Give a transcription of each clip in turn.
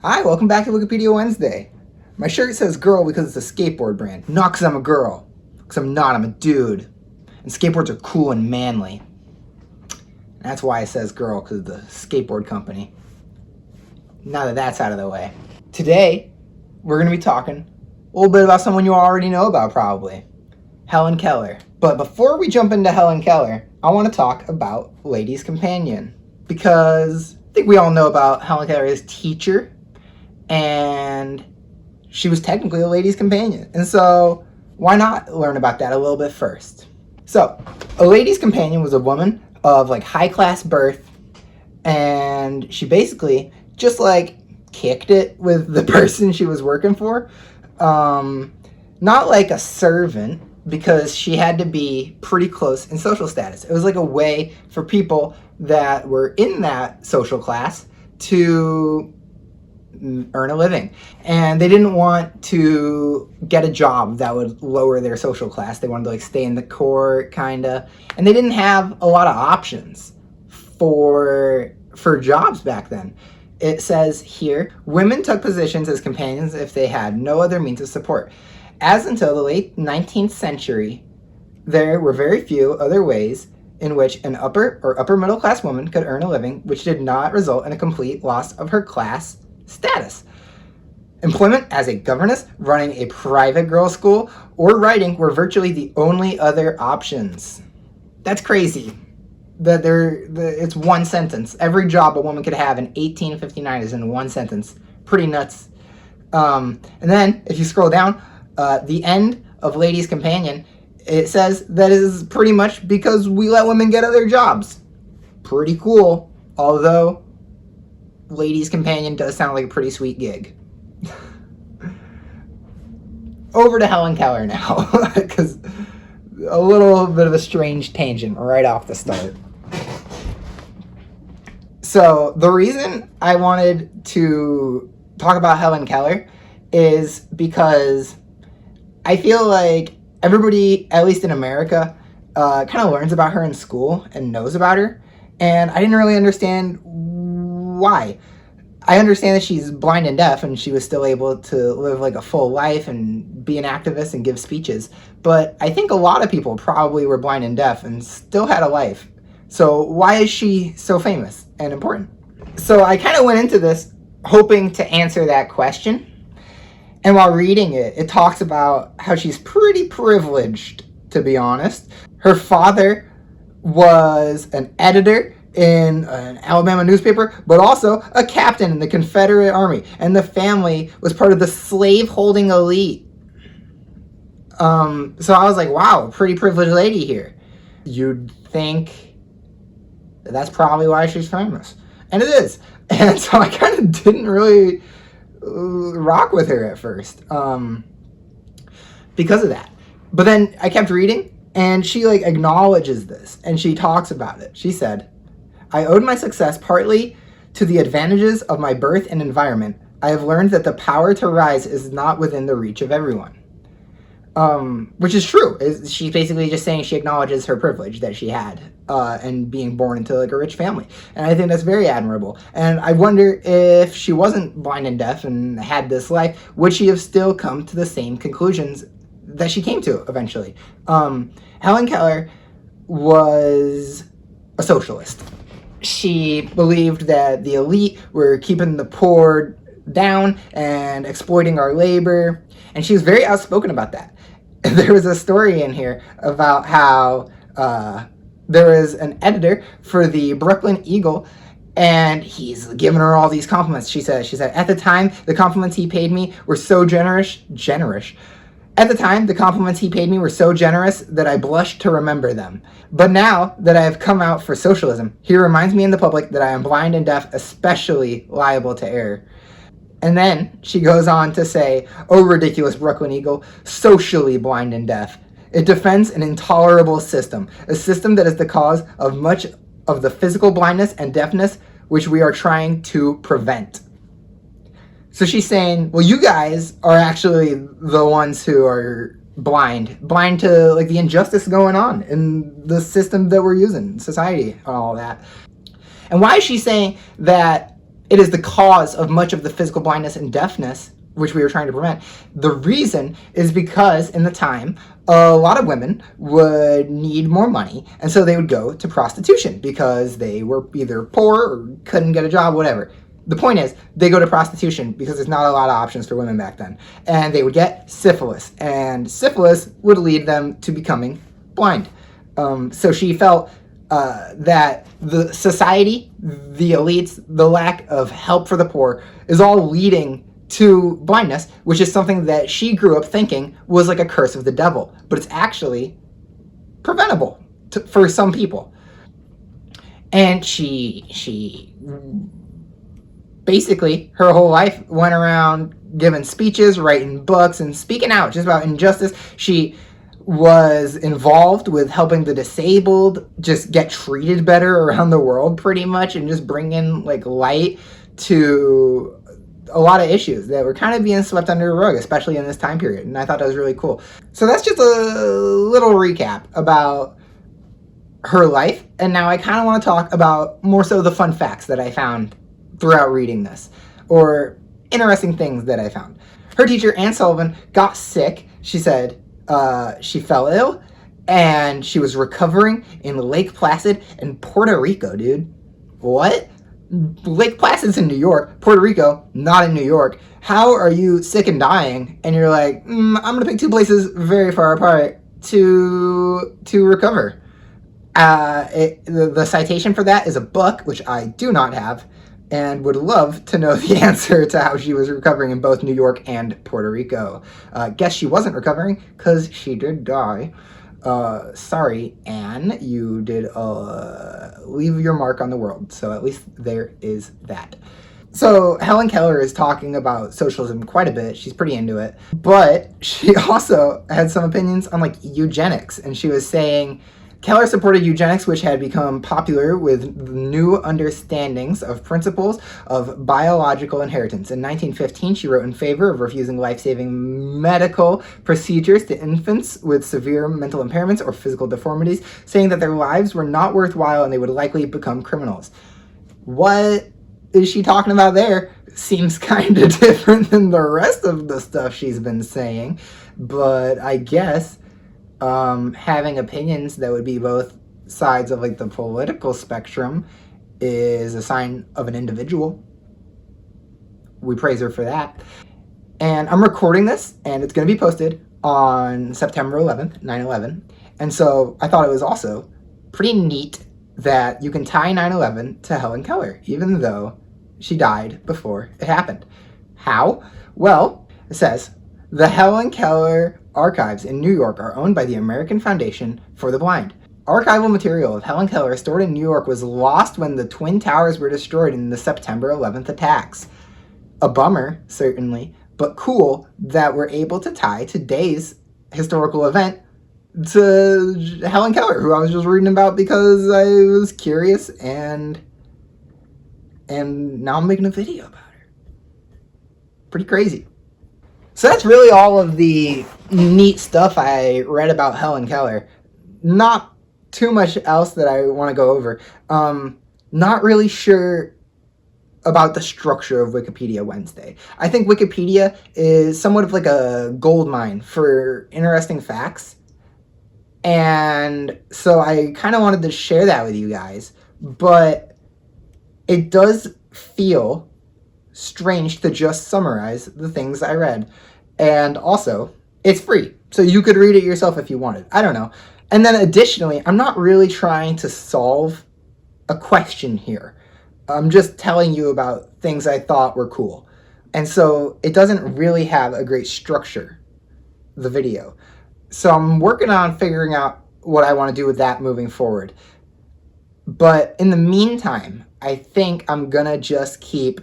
Hi, welcome back to Wikipedia Wednesday. My shirt says girl because it's a skateboard brand, not because I'm a girl. Because I'm not, I'm a dude. And skateboards are cool and manly. And that's why it says girl, because of the skateboard company. Now that that's out of the way. Today, we're going to be talking a little bit about someone you already know about probably. Helen Keller. But before we jump into Helen Keller, I want to talk about Ladies' Companion. Because I think we all know about Helen Keller as teacher. And she was technically a lady's companion. And so why not learn about that a little bit first? So a lady's companion was a woman of high class birth, and she basically just kicked it with the person she was working for. Not like a servant, because she had to be pretty close in social status. It was like a way for people that were in that social class to earn a living, and they didn't want to get a job that would lower their social class. They wanted to stay in the court kinda, and they didn't have a lot of options for jobs back then. It says here, women took positions as companions if they had no other means of support. As until the late 19th century, there were very few other ways in which an upper or upper middle class woman could earn a living, which did not result in a complete loss of her class status. Employment as a governess, running a private girls' school, or writing were virtually the only other options. That's crazy. It's one sentence. Every job a woman could have in 1859 is in one sentence. Pretty nuts. And then, if you scroll down, the end of Ladies' Companion, it says that is pretty much because we let women get other jobs. Pretty cool. Although Ladies' Companion does sound like a pretty sweet gig. Over to Helen Keller now, because a little bit of a strange tangent right off the start. So the reason I wanted to talk about Helen Keller is because I feel like everybody, at least in America, kind of learns about her in school and knows about her, and I didn't really understand why. I understand that she's blind and deaf, and she was still able to live a full life and be an activist and give speeches. But I think a lot of people probably were blind and deaf and still had a life. So why is she so famous and important? So I kind of went into this hoping to answer that question. And while reading it, it talks about how she's pretty privileged, to be honest. Her father was an editor in an Alabama newspaper, but also a captain in the Confederate Army, and the family was part of the slave-holding elite. So I was like, wow, pretty privileged lady here. You'd think that's probably why she's famous. And it is. And so I kind of didn't really rock with her at first because of that. But then I kept reading, and she acknowledges this, and she talks about it. She said, I owed my success partly to the advantages of my birth and environment. I have learned that the power to rise is not within the reach of everyone. Which is true. She's basically just saying she acknowledges her privilege that she had and being born into a rich family. And I think that's very admirable. And I wonder if she wasn't blind and deaf and had this life, would she have still come to the same conclusions that she came to eventually? Helen Keller was a socialist. She believed that the elite were keeping the poor down and exploiting our labor, and she was very outspoken about that. There was a story in here about how there was an editor for the Brooklyn Eagle, and he's giving her all these compliments. She said, at the time, the compliments he paid me were so generous. At the time, the compliments he paid me were so generous that I blushed to remember them. But now that I have come out for socialism, he reminds me in the public that I am blind and deaf, especially liable to error. And then she goes on to say, oh, ridiculous Brooklyn Eagle, socially blind and deaf. It defends an intolerable system, a system that is the cause of much of the physical blindness and deafness which we are trying to prevent. So she's saying, well, you guys are actually the ones who are blind to the injustice going on in the system that we're using, society and all that. And why is she saying that It is the cause of much of the physical blindness and deafness which we were trying to prevent. The reason is because in the time, a lot of women would need more money, and so they would go to prostitution because they were either poor or couldn't get a job, whatever. The point is, they go to prostitution because there's not a lot of options for women back then. And they would get syphilis, and syphilis would lead them to becoming blind. So she felt that the society, the elites, the lack of help for the poor is all leading to blindness, which is something that she grew up thinking was like a curse of the devil. But it's actually preventable for some people. And she basically, her whole life went around giving speeches, writing books, and speaking out just about injustice. She was involved with helping the disabled just get treated better around the world, pretty much, and just bringing like light to a lot of issues that were kind of being swept under the rug, especially in this time period. And I thought that was really cool. So that's just a little recap about her life. And now I kind of want to talk about more so the fun facts that I found throughout reading this, or interesting things that I found. Her teacher, Anne Sullivan, got sick. She said she fell ill, and she was recovering in Lake Placid in Puerto Rico, dude. What? Lake Placid's in New York, Puerto Rico, not in New York. How are you sick and dying, and you're like, I'm gonna pick two places very far apart to recover? The citation for that is a book, which I do not have, and would love to know the answer to how she was recovering in both New York and Puerto Rico. Guess she wasn't recovering, because she did die. Sorry, Anne, you did leave your mark on the world, so at least there is that. So Helen Keller is talking about socialism quite a bit. She's pretty into it. But she also had some opinions on like eugenics, and she was saying Keller supported eugenics, which had become popular with new understandings of principles of biological inheritance. In 1915, she wrote in favor of refusing life-saving medical procedures to infants with severe mental impairments or physical deformities, saying that their lives were not worthwhile and they would likely become criminals. What is she talking about there? Seems kind of different than the rest of the stuff she's been saying, but I guess having opinions that would be both sides of like the political spectrum is a sign of an individual. We praise her for that. And I'm recording this, and it's going to be posted on September 11th, 9/11. And so I thought it was also pretty neat that you can tie 9/11 to Helen Keller, even though she died before it happened. How? Well, it says, the Helen Keller archives in New York are owned by the American Foundation for the Blind. Archival material of Helen Keller stored in New York was lost when the Twin Towers were destroyed in the September 11th attacks. A bummer, certainly, but cool that we're able to tie today's historical event to Helen Keller, who I was just reading about because I was curious, and now I'm making a video about her. Pretty crazy. So that's really all of the neat stuff I read about Helen Keller. Not too much else that I want to go over. Not really sure about the structure of Wikipedia Wednesday. I think Wikipedia is somewhat of like a gold mine for interesting facts. And so I kind of wanted to share that with you guys. But it does feel strange to just summarize the things I read. And also, it's free, so you could read it yourself if you wanted. I don't know. And then additionally, I'm not really trying to solve a question here. I'm just telling you about things I thought were cool. And so it doesn't really have a great structure, the video. So I'm working on figuring out what I want to do with that moving forward. But in the meantime, I think I'm gonna just keep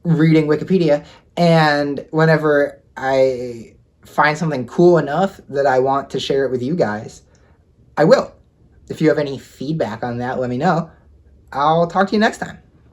reading Wikipedia, and whenever I find something cool enough that I want to share it with you guys, I will. If you have any feedback on that, let me know. I'll talk to you next time.